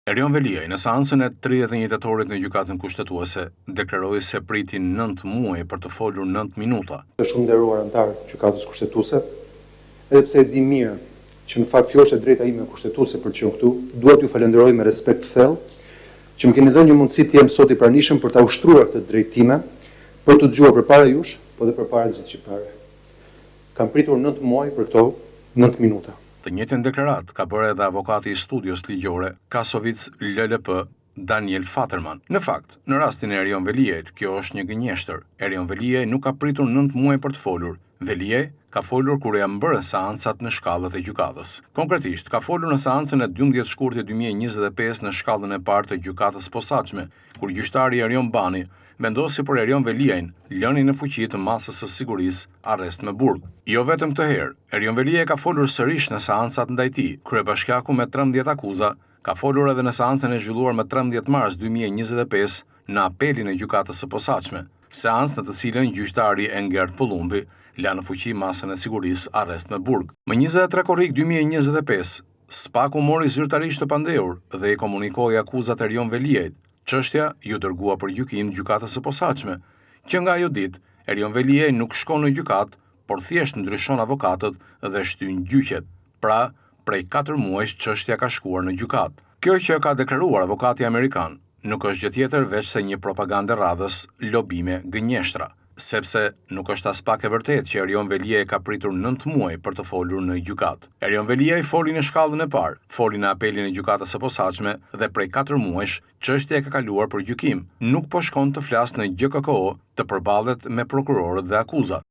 Erion Veliaj, në seancën e 31 tetorit në gjykatën kushtetuese, deklaroi se priti 9 muaj për të folur 9 minuta. Të shumë nderuar antar gjykatës kushtetuese, edhe pse e di mirë që në fakt kjo është e drejta ime kushtetuese për të qenë këtu, dua t'ju falenderoj me respekt të thellë që më keni dhënë një mundësi të jem sot i pranishëm për ta ushtruar këtë drejtë time, për të dëgjuar përpara jush, po dhe përpara gjithë shqiptarëve. Kam pritur 9 muaj për këto 9 minuta. Të njëjtën deklarat ka bërë edhe avokati i studios ligjore Kasovic LLP Daniel Faterman. Në fakt, në rastin e Erion Veliajt, kjo është një gënjeshtër. Erion Veliaj nuk ka pritur 9 muaj për të folur. Veliaj ka folur kur janë bërë seancat në shkallët e gjykatës. Konkretisht, ka folur në seancën e 12 shkurtit 2025 në shkallën e parë të gjykatës posaçme, kur gjyqtari Erion Bani vendosi për Erion Veliajn lënien në fuqi të masës së sigurisë arrest me burg. Jo vetëm këtë herë, Erion Veliaj ka folur sërish në seancat ndaj tij. Kryebashkiaku me 13 akuza ka folur edhe në seancën e zhvilluar më 13 mars 2025 në apelin e gjykatës së posaçme, seancë në të cilën gjyqtari Engert Pullumbi la në fuqi masën e sigurisë arrest me burg. Më 23 korrik 2025, SPAK-u mori zyrtarisht të pandehur dhe i komunikoi akuzat Erion Veliajt. Çështja ju dërgua për gjykim gjykatës së posaçme, që nga ajo ditë Erion Veliaj nuk shkon në gjykat, por thjesht ndryshon avokatët dhe shtyn gjyqet. Pra, prej 4 muajsh çështja ka shkuar në gjykat. Kjo që ka deklaruar avokati amerikan nuk është gjë tjetër veç se një propagandë radhës lobime gënjeshtra, sepse nuk është as pak e vërtetë që Erion Veliaj ka pritur 9 muaj për të folur në gjykat. Erion Veliaj foli në shkallën e parë, foli në apelin e gjykatës së posaçme dhe prej 4 muajsh çështja ka kaluar për gjykim. Nuk po shkon të flas në GKKO të përballet me prokurorët dhe akuzat.